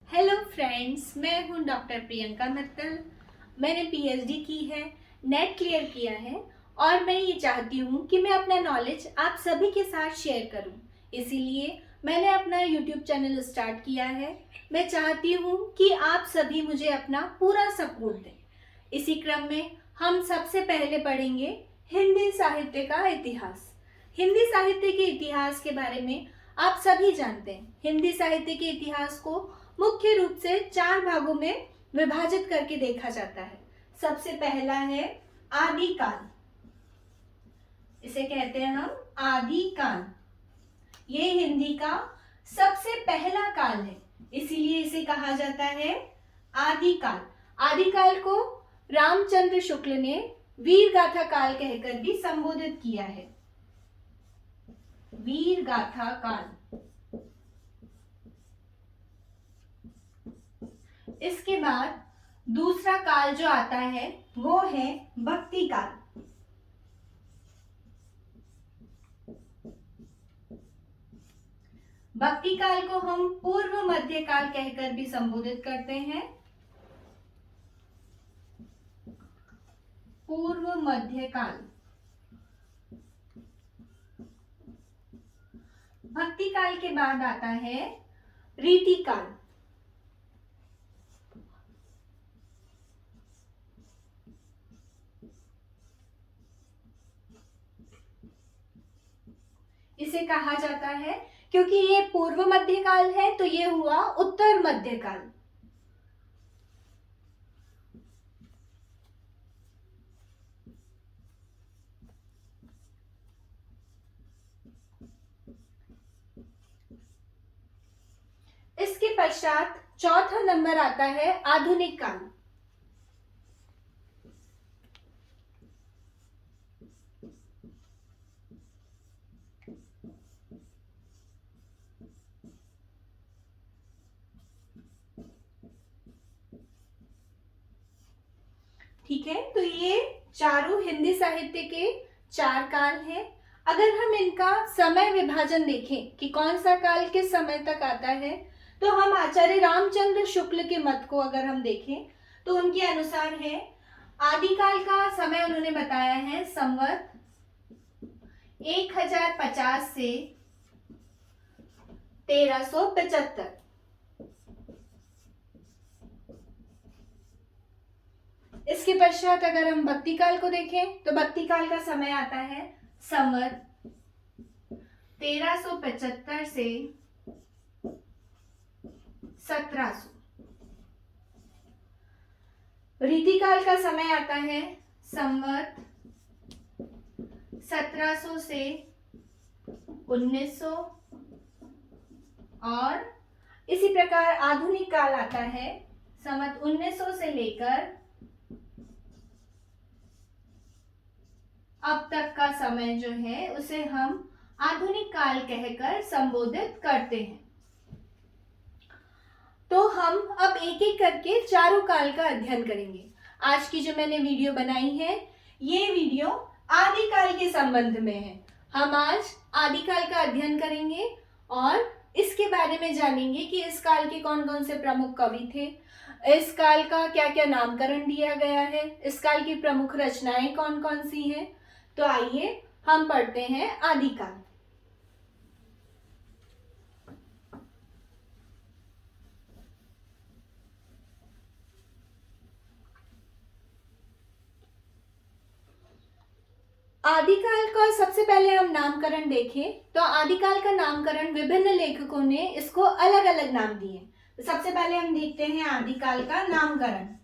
Hello friends, मैं हूं doctor Priyanka Mittal. मैंने पीएचडी की है, नेट क्लियर किया है और मैं ये चाहती हूँ कि मैं अपना नॉलेज आप सभी के साथ शेयर करूँ। इसीलिए मैंने अपना यूट्यूब चैनल स्टार्ट किया है। मैं चाहती हूँ कि आप सभी मुझे अपना पूरा सपोर्ट दें। इसी क्रम में हम सबसे पहले पढ़ेंगे हिंदी साहित्य का इतिहास। हिंदी साहित्य के इतिहास के बारे में आप सभी जानते हैं। हिंदी साहित्य के इतिहास को मुख्य रूप से 4 भागों में विभाजित करके देखा जाता है। सबसे पहला है आदिकाल। इसे कहते हैं हम आदिकाल। ये हिंदी का सबसे पहला काल है, इसीलिए इसे कहा जाता है आदिकाल। आदिकाल को रामचंद्र शुक्ल ने वीर गाथा काल कहकर भी संबोधित किया है। वीर गाथा काल। इसके बाद दूसरा काल जो आता है वो है भक्ति काल। भक्ति काल को हम पूर्व मध्य काल कहकर भी संबोधित करते हैं। पूर्व मध्य काल। भक्ति काल के बाद आता है रीति काल। इसे कहा जाता है क्योंकि ये पूर्व मध्य काल है तो ये हुआ उत्तर मध्य काल। इसके पश्चात चौथा नंबर आता है आधुनिक काल। ठीक है, तो ये चारों हिंदी साहित्य के 4 काल हैं। अगर हम इनका समय विभाजन देखें कि कौन सा काल किस समय तक आता है, तो हम आचार्य रामचंद्र शुक्ल के मत को अगर हम देखें तो उनके अनुसार है आदिकाल का समय उन्होंने बताया है संवत 1050 से 1375। इसके पश्चात अगर हम भक्ति काल को देखें तो भक्ति काल का समय आता है संवत 1375 से 1700। रीति काल का समय आता है संवत 1700 से 1900 और इसी प्रकार आधुनिक काल आता है संवत 1900 से लेकर अब तक का समय जो है उसे हम आधुनिक काल कहकर संबोधित करते हैं। तो हम अब एक एक करके चारों काल का अध्ययन करेंगे। आज की जो मैंने वीडियो बनाई है ये वीडियो आदिकाल के संबंध में है। हम आज आदिकाल का अध्ययन करेंगे और इसके बारे में जानेंगे कि इस काल के कौन कौन से प्रमुख कवि थे, इस काल का क्या क्या नामकरण दिया गया है, इस काल की प्रमुख रचनाएं कौन कौन सी हैं। तो आइए हम पढ़ते हैं आदिकाल। आदिकाल का सबसे पहले हम नामकरण देखें तो आदिकाल का नामकरण विभिन्न लेखकों ने इसको अलग अलग नाम दिए। तो सबसे पहले हम देखते हैं आदिकाल का नामकरण।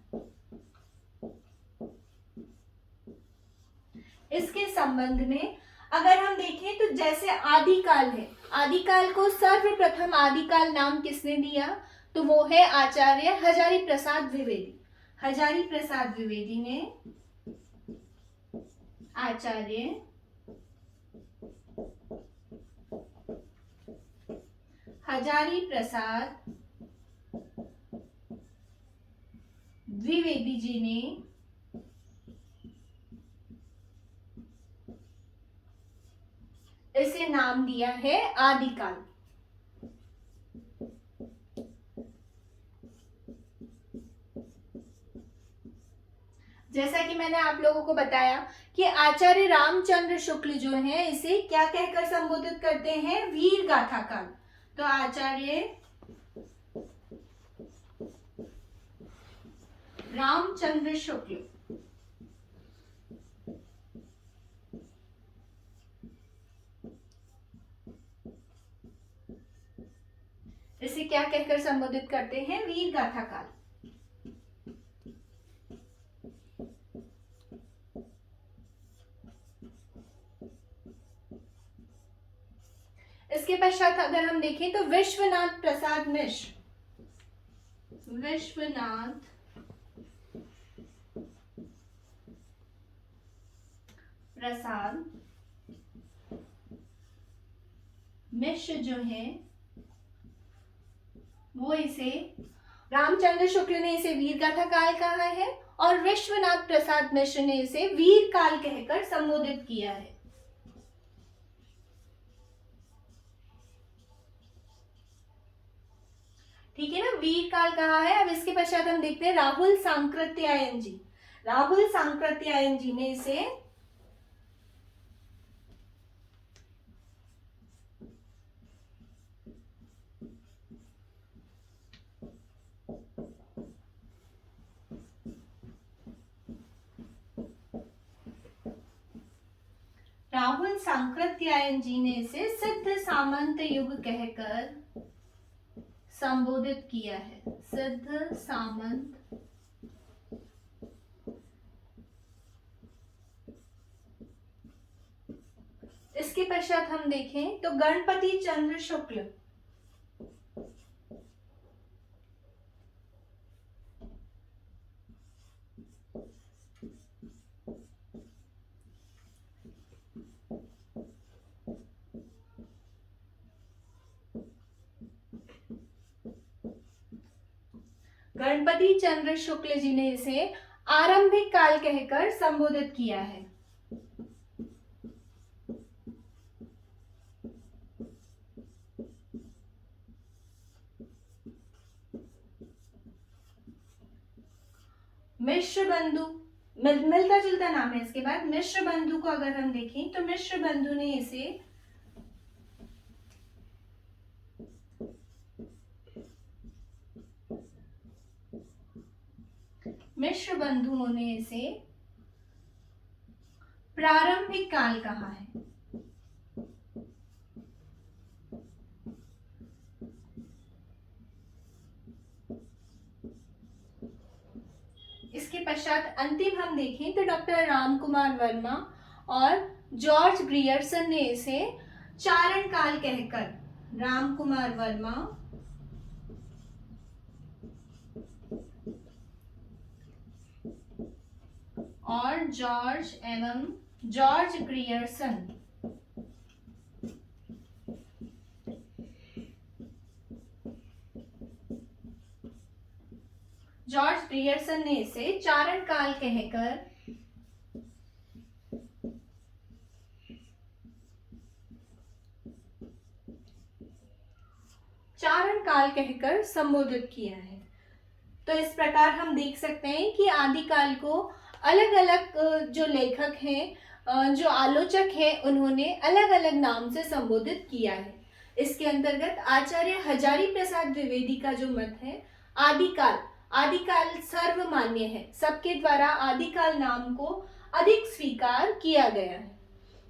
इसके संबंध में अगर हम देखें तो जैसे आदिकाल है, आदिकाल को सर्वप्रथम आदिकाल नाम किसने दिया तो वो है आचार्य हजारी प्रसाद द्विवेदी। हजारी प्रसाद द्विवेदी ने आचार्य हजारी प्रसाद द्विवेदी जी ने इसे नाम दिया है आदिकाल। जैसा कि मैंने आप लोगों को बताया कि आचार्य रामचंद्र शुक्ल जो है इसे क्या कहकर संबोधित करते हैं, वीर गाथा काल। तो आचार्य रामचंद्र शुक्ल इसे क्या कहकर संबोधित करते हैं, वीर गाथा काल। इसके पश्चात अगर हम देखें तो विश्वनाथ प्रसाद मिश्र, विश्वनाथ प्रसाद मिश्र जो है वो इसे, रामचंद्र शुक्ल ने इसे वीर गाथा काल कहा है और विश्वनाथ प्रसाद मिश्र ने इसे वीर काल कहकर संबोधित किया है। ठीक है ना, वीर काल कहा है। अब इसके पश्चात हम देखते हैं राहुल सांकृत्यायन जी। राहुल सांकृत्यायन जी ने इसे सिद्ध सामंत युग कहकर संबोधित किया है, सिद्ध सामंत इसके पश्चात हम देखें तो गणपति चंद्र शुक्ल, गणपति चंद्र शुक्ल जी ने इसे आरंभिक काल कहकर संबोधित किया है। मिश्र बंधु, मिलता जुलता नाम है इसके बाद। मिश्र बंधु को अगर हम देखें तो मिश्र बंधु ने इसे मिश्र बंधुओं ने इसे प्रारंभिक काल कहा है। इसके पश्चात अंतिम हम देखें तो डॉक्टर राम कुमार वर्मा और जॉर्ज ग्रियर्सन ने इसे चारण काल कहकर, राम कुमार वर्मा और जॉर्ज ग्रियर्सन ने इसे चारण काल कहकर संबोधित किया है। तो इस प्रकार हम देख सकते हैं कि आदिकाल को अलग अलग जो लेखक हैं, जो आलोचक हैं, उन्होंने अलग अलग नाम से संबोधित किया है। इसके अंतर्गत आचार्य हजारी प्रसाद द्विवेदी का जो मत है, आदिकाल सर्वमान्य है, सबके द्वारा आदिकाल नाम को अधिक स्वीकार किया गया है।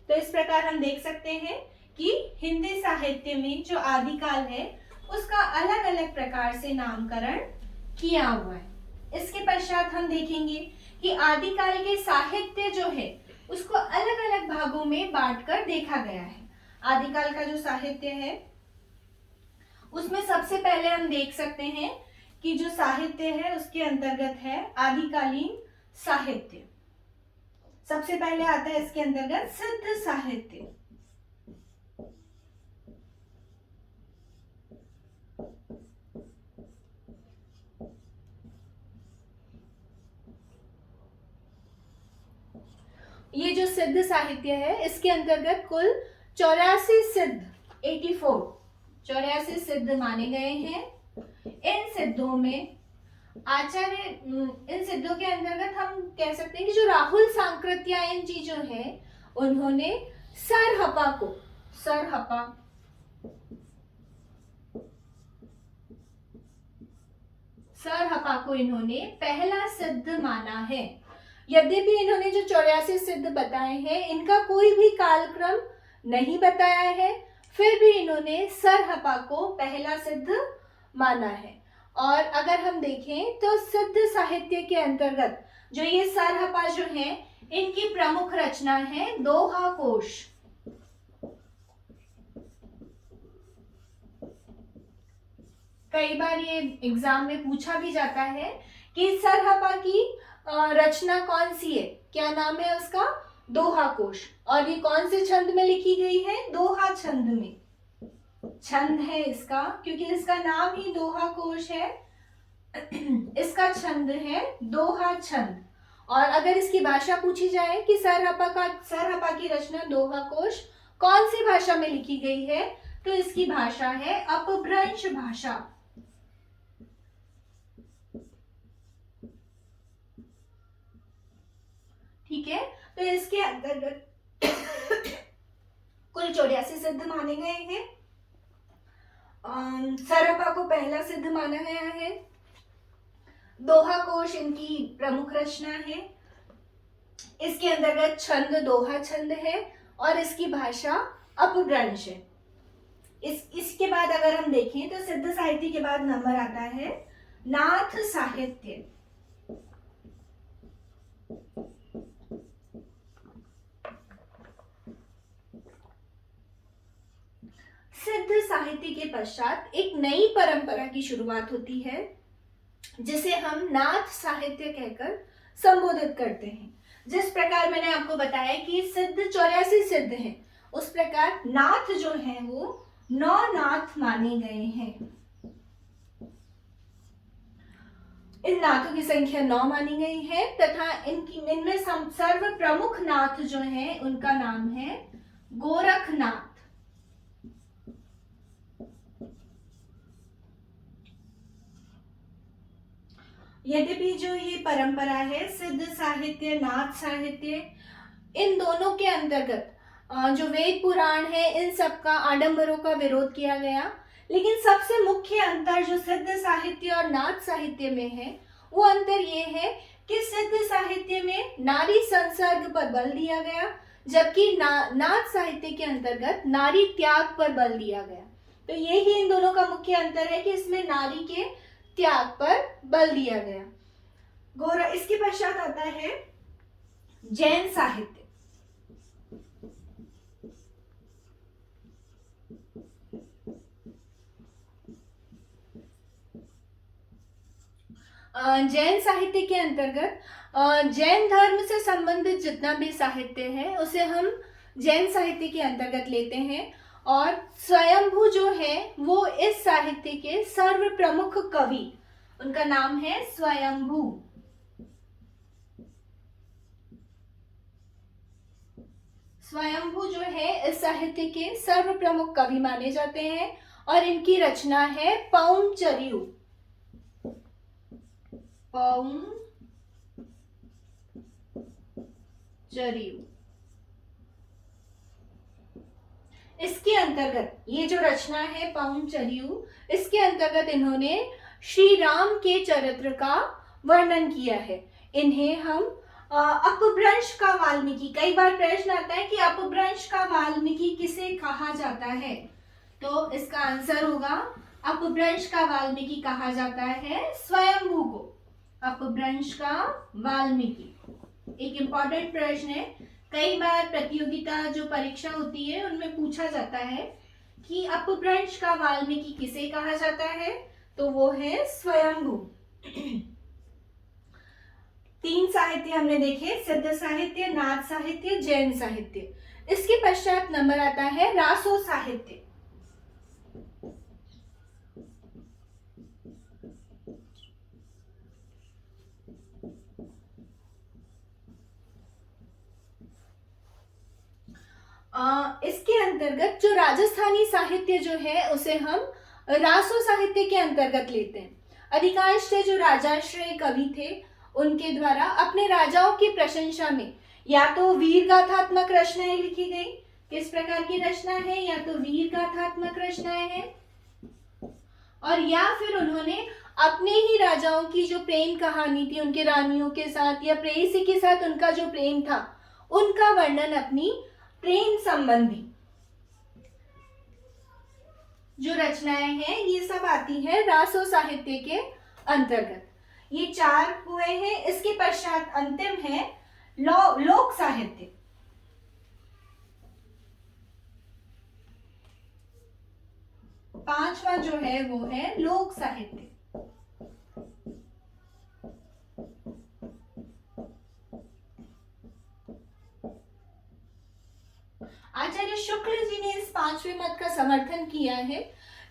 तो इस प्रकार हम देख सकते हैं कि हिंदी साहित्य में जो आदिकाल है उसका अलग अलग प्रकार से नामकरण किया हुआ है। इसके पश्चात हम देखेंगे कि आदिकाल के साहित्य जो है उसको अलग अलग भागों में बांटकर देखा गया है। आदिकाल का जो साहित्य है उसमें सबसे पहले हम देख सकते हैं कि जो साहित्य है उसके अंतर्गत है आदिकालीन साहित्य। सबसे पहले आता है इसके अंतर्गत सिद्ध साहित्य। ये जो सिद्ध साहित्य है इसके अंतर्गत कुल 84 सिद्ध माने गए हैं। इन सिद्धों में आचार्य इन सिद्धों के अंतर्गत हम कह सकते हैं कि जो राहुल सांकृत्यायन जी जो है उन्होंने सरहपा को इन्होंने पहला सिद्ध माना है। यद्यपि इन्होंने जो 84 सिद्ध बताए हैं इनका कोई भी कालक्रम नहीं बताया है, फिर भी इन्होंने सरहपा को पहला सिद्ध माना है। और अगर हम देखें तो सिद्ध साहित्य के अंतर्गत जो ये सरहपा जो है इनकी प्रमुख रचना है दोहा कोश। कई बार ये एग्जाम में पूछा भी जाता है कि सरहपा की रचना कौन सी है, क्या नाम है उसका? दोहा कोश। और ये कौन से छंद में लिखी गई है? दोहा छंद में छंद है इसका, क्योंकि इसका नाम ही दोहा कोश है। इसका छंद है दोहा छंद। और अगर इसकी भाषा पूछी जाए कि सरहपा की रचना दोहा कोश कौन सी भाषा में लिखी गई है, तो इसकी भाषा है अपभ्रंश भाषा। ठीक है, तो इसके अंतर्गत कुल 84 सिद्ध माने गए हैं। सरहपा को पहला सिद्ध माना गया है। दोहा कोश इनकी प्रमुख रचना है। इसके अंतर्गत छंद दोहा छंद है और इसकी भाषा अपभ्रंश है। इसके बाद अगर हम देखें तो सिद्ध साहित्य के बाद नंबर आता है नाथ साहित्य। सिद्ध साहित्य के पश्चात एक नई परंपरा की शुरुआत होती है जिसे हम नाथ साहित्य कहकर संबोधित करते हैं। जिस प्रकार मैंने आपको बताया कि सिद्ध 84 सिद्ध हैं, उस प्रकार नाथ जो हैं वो 9 नाथ माने गए हैं। इन नाथों की संख्या 9 मानी गई है तथा इनमें सर्व प्रमुख नाथ जो हैं उनका नाम है गोरखनाथ। यद्यपि जो ये परंपरा है सिद्ध साहित्य नाथ साहित्य, इन दोनों के अंतर्गत जो वेद पुराण है इन सब का आडंबरों का विरोध किया गया, लेकिन सबसे मुख्य अंतर जो सिद्ध साहित्य और नाथ साहित्य में है वो अंतर ये है कि सिद्ध साहित्य में नारी संसर्ग पर बल दिया गया, जबकि नाथ साहित्य के अंतर्गत नारी त्याग पर बल दिया गया। तो ये ही इन दोनों का मुख्य अंतर है कि इसमें नारी के त्याग पर बल दिया गया। इसके पश्चात आता है जैन साहित्य। जैन साहित्य के अंतर्गत जैन धर्म से संबंधित जितना भी साहित्य है उसे हम जैन साहित्य के अंतर्गत लेते हैं। और स्वयंभू जो है वो इस साहित्य के सर्व प्रमुख कवि, उनका नाम है स्वयंभू। स्वयंभू जो है इस साहित्य के सर्व प्रमुख कवि माने जाते हैं और इनकी रचना है पौंचर्यू। इसके अंतर्गत ये जो रचना है पौंचर्यू, इसके अंतर्गत इन्होंने श्री राम के चरित्र का वर्णन किया है। इन्हें हम अपभ्रंश का वाल्मीकि, कई बार प्रश्न आता है कि अपभ्रंश का वाल्मीकि किसे कहा जाता है, तो इसका आंसर होगा अपभ्रंश का वाल्मीकि कहा जाता है स्वयंभू को। अपभ्रंश का वाल्मीकि एक इंपॉर्टेंट प्रश्न है, कई बार प्रतियोगिता जो परीक्षा होती है उनमें पूछा जाता है कि अपभ्रंश का वाल्मीकि किसे कहा जाता है, तो वो है स्वयंभू। 3 साहित्य हमने देखे, सिद्ध साहित्य, नाथ साहित्य, जैन साहित्य। इसके पश्चात नंबर आता है रासो साहित्य। इसके अंतर्गत जो राजस्थानी साहित्य जो है उसे हम रासो साहित्य के अंतर्गत लेते हैं। अधिकांशतः जो राजाश्रय कवि थे उनके द्वारा अपने राजाओं की प्रशंसा में या तो वीर गाथात्मक रचनाएं लिखी गई। किस प्रकार की रचना है? या तो वीर गाथात्मक रचनाएं हैं, और या फिर उन्होंने अपने ही राजाओं की जो प्रेम कहानी थी उनके रानियों के साथ या प्रेयसी के साथ उनका जो प्रेम था उनका वर्णन अपनी प्रेम संबंधी जो रचनाएं हैं ये सब आती है रासो साहित्य के अंतर्गत। ये 4 हुए हैं। इसके पश्चात अंतिम है लोक साहित्य। पांचवा जो है वो है लोक साहित्य। आचार्य शुक्ल जी ने इस 5वें मत का समर्थन किया है।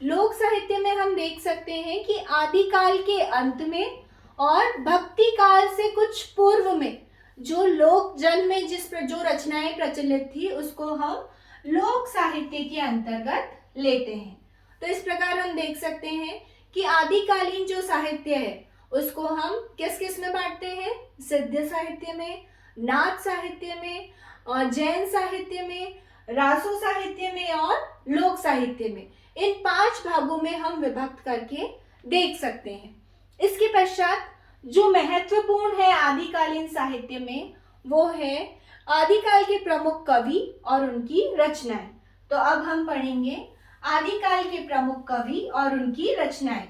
लोक साहित्य में हम देख सकते हैं कि आदिकाल के अंत में और भक्ति काल से कुछ पूर्व में जो लोक जन में जो रचनाएं प्रचलित थी उसको हम लोक साहित्य के अंतर्गत लेते हैं। तो इस प्रकार हम देख सकते हैं कि आदिकालीन जो साहित्य है उसको हम किस किस में बांटते हैं? सिद्ध साहित्य में, नाथ साहित्य में, और जैन साहित्य में, रासो साहित्य में और लोक साहित्य में। इन 5 भागों में हम विभक्त करके देख सकते हैं। इसके पश्चात जो महत्वपूर्ण है आदिकालीन साहित्य में वो है आदिकाल के प्रमुख कवि और उनकी रचनाएं। तो अब हम पढ़ेंगे आदिकाल के प्रमुख कवि और उनकी रचनाएं।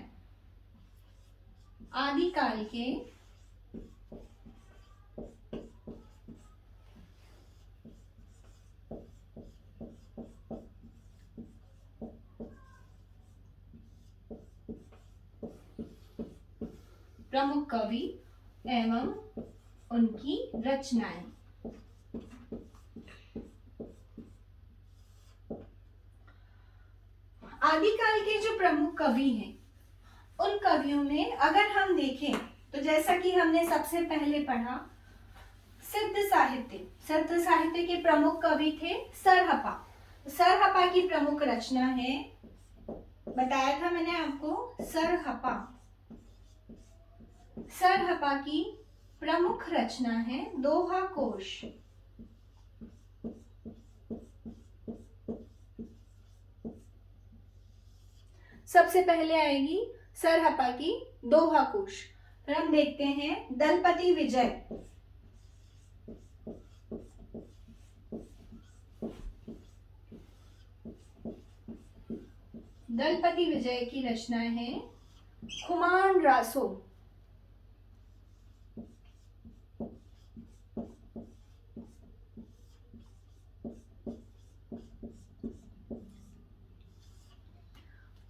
आदिकाल के प्रमुख कवि एवं उनकी रचनाएं। आदिकाल के जो प्रमुख कवि हैं उन कवियों में अगर हम देखें तो जैसा कि हमने सबसे पहले पढ़ा सिद्ध साहित्य के प्रमुख कवि थे सरहपा। सरहपा की प्रमुख रचना है, बताया था मैंने आपको, सरहपा की प्रमुख रचना है दोहा कोश। सबसे पहले आएगी सरहपा की दोहा कोश। फिर हम देखते हैं दलपति विजय। दलपति विजय की रचना है खुमान रासो।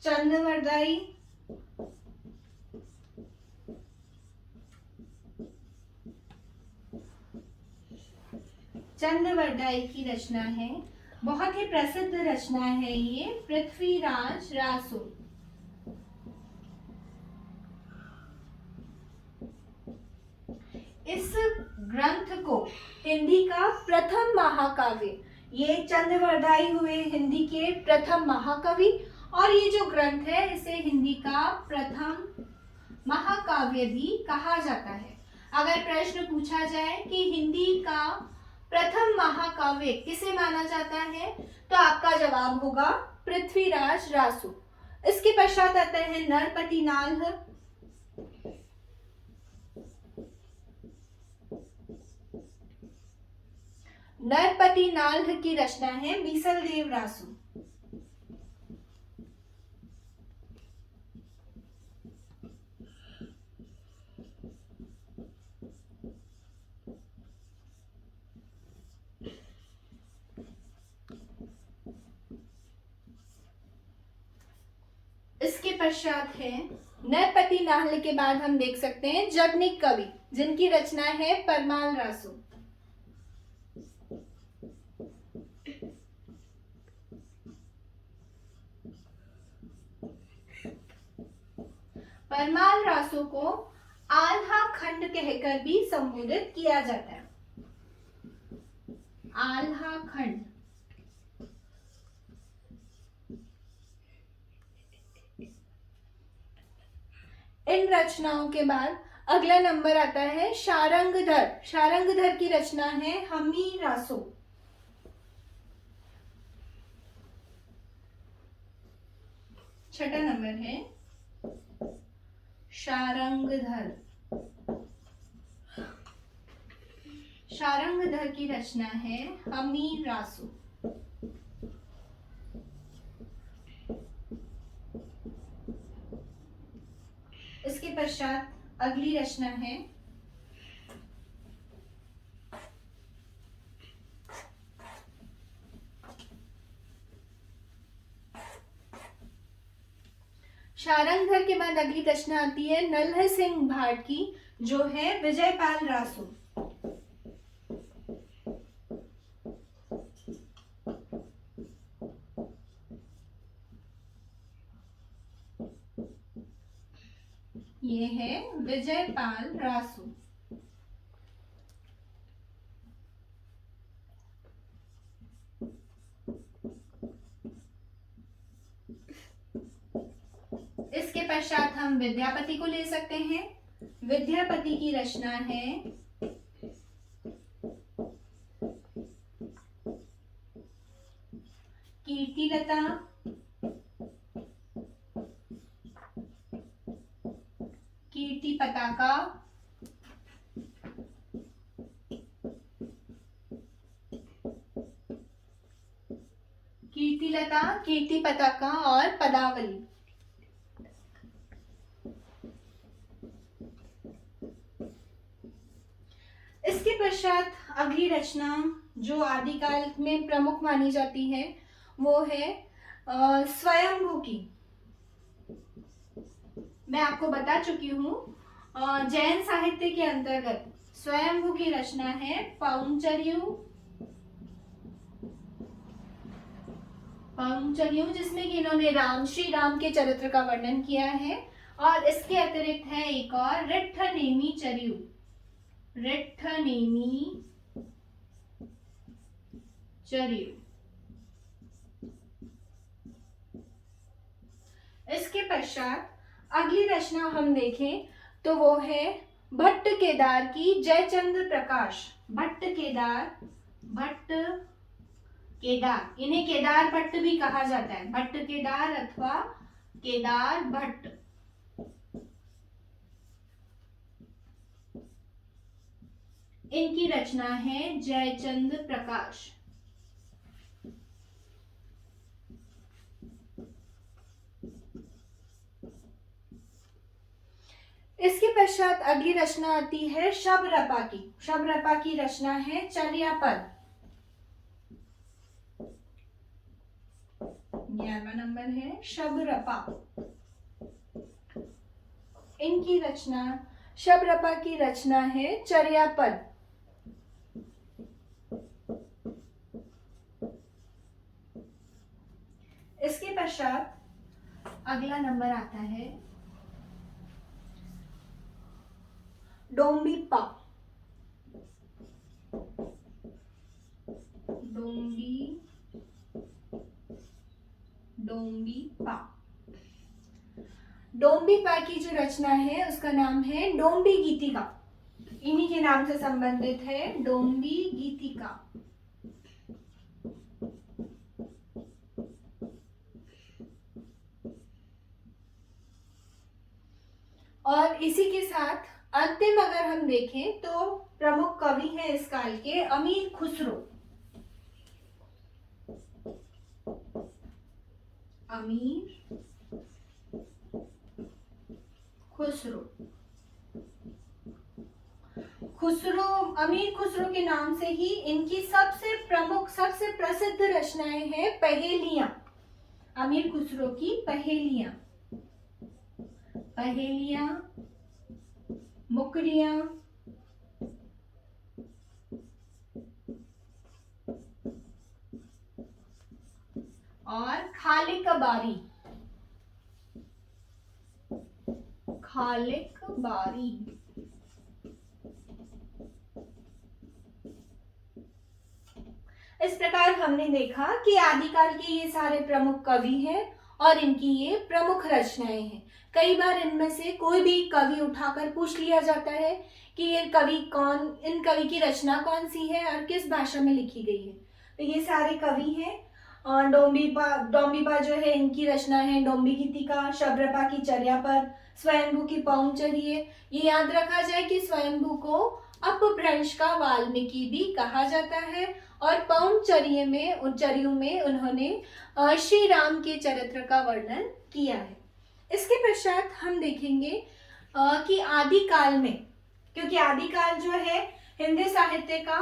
चंदवरदाई। चंदवरदाई की रचना है, बहुत ही प्रसिद्ध रचना है ये, पृथ्वीराज रासो। इस ग्रंथ को हिंदी का प्रथम महाकाव्य, ये चंदवरदाई हुए हिंदी के प्रथम महाकवि और ये जो ग्रंथ है इसे हिंदी का प्रथम महाकाव्य भी कहा जाता है। अगर प्रश्न पूछा जाए कि हिंदी का प्रथम महाकाव्य किसे माना जाता है तो आपका जवाब होगा पृथ्वीराज रासो। इसके पश्चात आता है नरपति नाल्ह। नरपति नाल्ह की रचना है बीसलदेव रासो। इसके पश्चात है नरपति नाल्ह के बाद हम देख सकते हैं जगनिक कवि जिनकी रचना है परमाल रासो। परमाल रासो को आल्हा खंड कहकर भी संबोधित किया जाता है। आल्हा खंड। इन रचनाओं के बाद अगला नंबर आता है शारंगधर। शारंगधर की रचना है हमीरासो। छठा नंबर है शारंगधर। शारंगधर की रचना है हमीरासो। इसके पश्चात अगली रचना है शारंगधर के बाद अगली रचना आती है नल्ह सिंह भाट की, जो है विजयपाल रासो। ये है विजयपाल रासो। इसके पश्चात हम विद्यापति को ले सकते हैं। विद्यापति की रचना है कीर्तिलता, कीर्ति पताका, कीर्तिलता, कीर्ति पताका और पदावली। इसके पश्चात अगली रचना जो आदिकाल में प्रमुख मानी जाती है वो है स्वयंभू की। मैं आपको बता चुकी हूँ जैन साहित्य के अंतर्गत स्वयंभू की रचना है पाउंचर्यू। पाउंचर्यू जिसमें कि इन्होंने श्री राम के चरित्र का वर्णन किया है। और इसके अतिरिक्त है एक और रिट्ठनेमी चर्यू। रिट्ठनेमी चर्यू। इसके पश्चात अगली रचना हम देखें तो वो है भट्ट केदार की जयचंद्र प्रकाश। भट्ट केदार, भट्ट केदार, इन्हें केदार भट्ट भी कहा जाता है। भट्ट केदार अथवा केदार भट्ट। इनकी रचना है जयचंद्र प्रकाश। इसके पश्चात अगली रचना आती है शबरपा की। शबरपा की रचना है चर्यापद। 11वां नंबर है शबरपा। इनकी रचना, शबरपा की रचना है चर्यापद। इसके पश्चात अगला नंबर आता है डोम्बिपा। डोम्बिपा। डोम्बिपा की जो रचना है उसका नाम है डोम्बी गीतिका। इन्हीं के नाम से संबंधित है डोम्बी गीतिका। और इसी के साथ अंतिम अगर हम देखें तो प्रमुख कवि हैं इस काल के अमीर खुसरो। अमीर खुसरो। अमीर खुसरो के नाम से ही इनकी सबसे प्रमुख, सबसे प्रसिद्ध रचनाएं हैं पहेलियां। अमीर खुसरो की पहेलियां। पहेलियां, मुकरियां, और खालिक बारी। खालिक बारी। इस प्रकार हमने देखा कि आदिकाल के ये सारे प्रमुख कवि हैं और इनकी ये प्रमुख रचनाएं हैं। कई बार इनमें से कोई भी कवि उठाकर पूछ लिया जाता है कि ये कवि कौन, इन कवि की रचना कौन सी है और किस भाषा में लिखी गई है। तो ये सारे कवि हैं। और डोम्बिपा जो है इनकी रचना है डोम्बी गीतिका, शबरपा की चर्या पर, स्वयंभू की पौंग चरिये। ये याद रखा जाए कि स्वयंभू को अपभ्रंश का वाल्मीकि भी कहा जाता है और पौंग चरिये में चरियों में उन्होंने श्री राम के चरित्र का वर्णन किया है। इसके पश्चात हम देखेंगे कि आदिकाल में, क्योंकि आदिकाल जो है हिंदी साहित्य का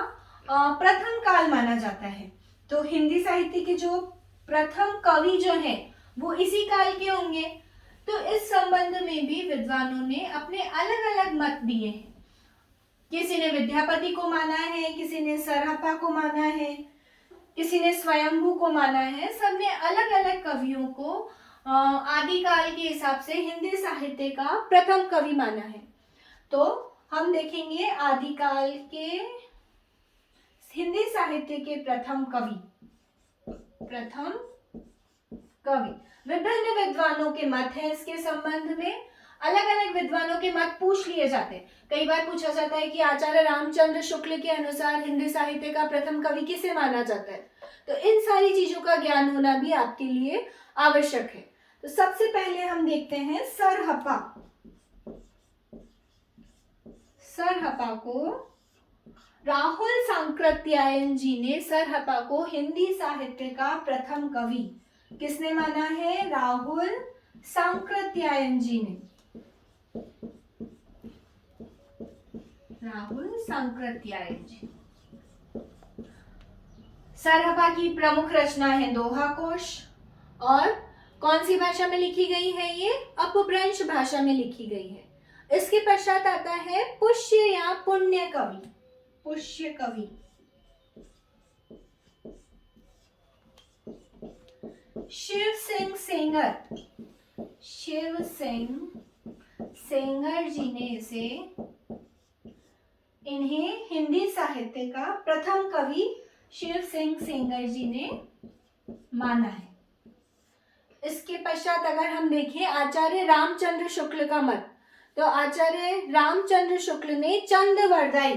प्रथम काल माना जाता है, तो हिंदी साहित्य के जो प्रथम कवि जो है वो इसी काल के होंगे। तो इस संबंध में भी विद्वानों ने अपने अलग अलग मत दिए हैं। किसी ने विद्यापति को माना है, किसी ने सरहपा को माना है, किसी ने स्वयंभू को माना है। सबने अलग अलग कवियों को आदिकाल के हिसाब से हिंदी साहित्य का प्रथम कवि माना है। तो हम देखेंगे आदिकाल के हिंदी साहित्य के प्रथम कवि। विभिन्न विद्वानों के मत हैं इसके संबंध में। अलग अलग विद्वानों के मत पूछ लिए जाते हैं। कई बार पूछा जाता है कि आचार्य रामचंद्र शुक्ल के अनुसार हिंदी साहित्य का प्रथम कवि किसे माना जाता है। तो इन सारी चीजों का ज्ञान होना भी आपके लिए आवश्यक है। तो सबसे पहले हम देखते हैं सरहपा। सरहपा को राहुल सांकृत्यायन जी ने सरहपा को हिंदी साहित्य का प्रथम कवि किसने माना है? राहुल सांकृत्यायन जी ने। राहुल सांकृत्यायन जी। सरहपा की प्रमुख रचना है दोहा कोश। और कौन सी भाषा में लिखी गई है? ये अपभ्रंश भाषा में लिखी गई है। इसके पश्चात आता है पुष्य या पुण्य कवि। पुष्य कवि शिव सिंह सेंगर। शिव सिंह सेंगर जी ने इन्हें हिंदी साहित्य का प्रथम कवि शिव सिंह सेंगर जी ने माना है। इसके पश्चात अगर हम देखें आचार्य रामचंद्र शुक्ल का मत, तो आचार्य रामचंद्र शुक्ल ने चंदवरदाई,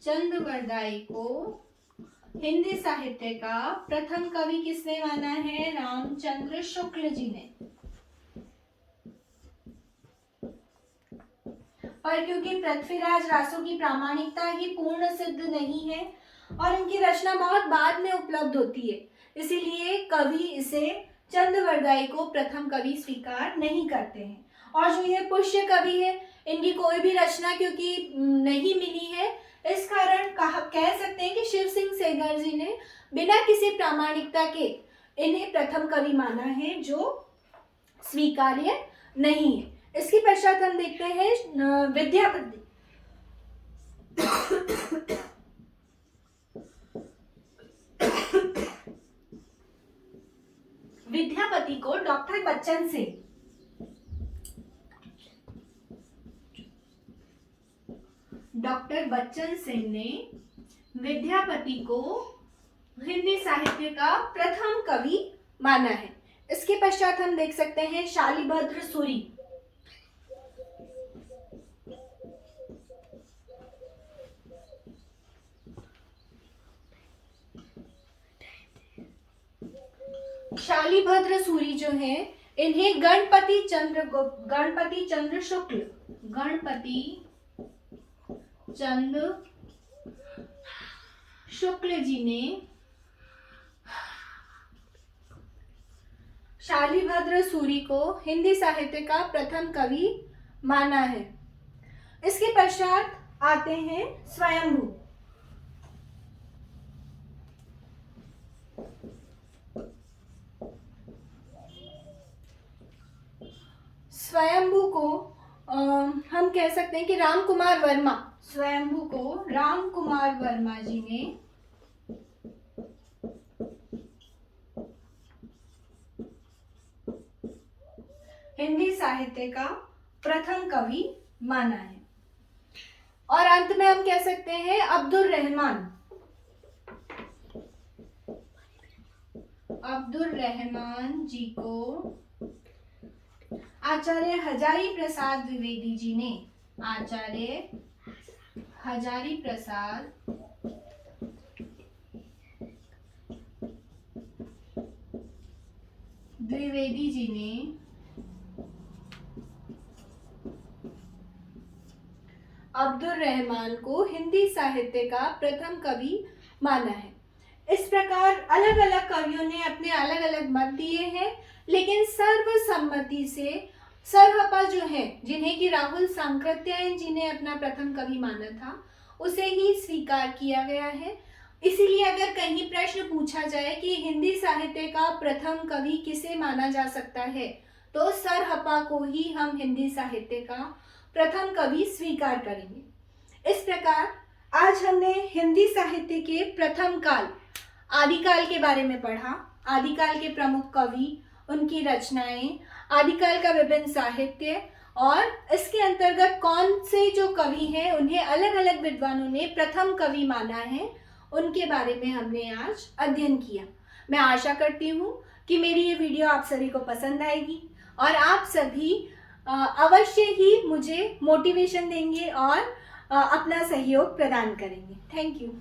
चंदवरदाई को हिंदी साहित्य का प्रथम कवि किसने माना है? रामचंद्र शुक्ल जी ने। पर क्योंकि पृथ्वीराज रासो की प्रामाणिकता ही पूर्ण सिद्ध नहीं है और इनकी रचना बहुत बाद में उपलब्ध होती है, इसीलिए कवि इसे चंदवरदाई को प्रथम कवि स्वीकार नहीं करते हैं। और जो ये पुष्य कवि है, इनकी कोई भी रचना क्योंकि नहीं मिली है, इस कारण कह सकते हैं कि शिव सिंह सेंगर जी ने बिना किसी प्रामाणिकता के इन्हें प्रथम कवि माना है, जो स्वीकार्य नहीं है। इसके पश्चात हम देखते हैं विद्यापति। विद्यापति को डॉक्टर बच्चन सिंह, डॉक्टर बच्चन सिंह ने विद्यापति को हिंदी साहित्य का प्रथम कवि माना है। इसके पश्चात हम देख सकते हैं शालिभद्र सूरी। शालिभद्र सूरी जो है, इन्हें गणपति चंद्र शुक्ल जी ने शालिभद्र सूरी को हिंदी साहित्य का प्रथम कवि माना है। इसके पश्चात आते हैं स्वयंभू। स्वयंभू को हम कह सकते हैं कि रामकुमार वर्मा, स्वयंभू को रामकुमार वर्मा जी ने हिंदी साहित्य का प्रथम कवि माना है। और अंत में हम कह सकते हैं अब्दुल रहमान। अब्दुल रहमान जी को आचार्य हजारी प्रसाद द्विवेदी जी ने, आचार्य हजारी प्रसाद द्विवेदी जी ने अब्दुल रहमान को हिंदी साहित्य का प्रथम कवि माना है। इस प्रकार अलग अलग कवियों ने अपने अलग अलग मत दिए हैं, लेकिन सर्वसम्मति से सरहपा जो है, जिन्हें कि राहुल सांकृत्यायन जी ने अपना प्रथम कवि माना था, उसे ही स्वीकार किया गया है। इसीलिए अगर कहीं प्रश्न पूछा जाए कि हिंदी साहित्य का प्रथम कवि किसे माना जा सकता है, तो सरहपा को ही हम हिंदी साहित्य का प्रथम कवि स्वीकार करेंगे। इस प्रकार आज हमने हिंदी साहित्य के प्रथम काल आदिकाल के बारे में पढ़ा। आदिकाल के प्रमुख कवि, उनकी रचनाएं, आदिकाल का विभिन्न साहित्य, और इसके अंतर्गत कौन से जो कवि हैं उन्हें अलग अलग विद्वानों ने प्रथम कवि माना है, उनके बारे में हमने आज अध्ययन किया। मैं आशा करती हूँ कि मेरी ये वीडियो आप सभी को पसंद आएगी और आप सभी अवश्य ही मुझे मोटिवेशन देंगे और अपना सहयोग प्रदान करेंगे। Thank you.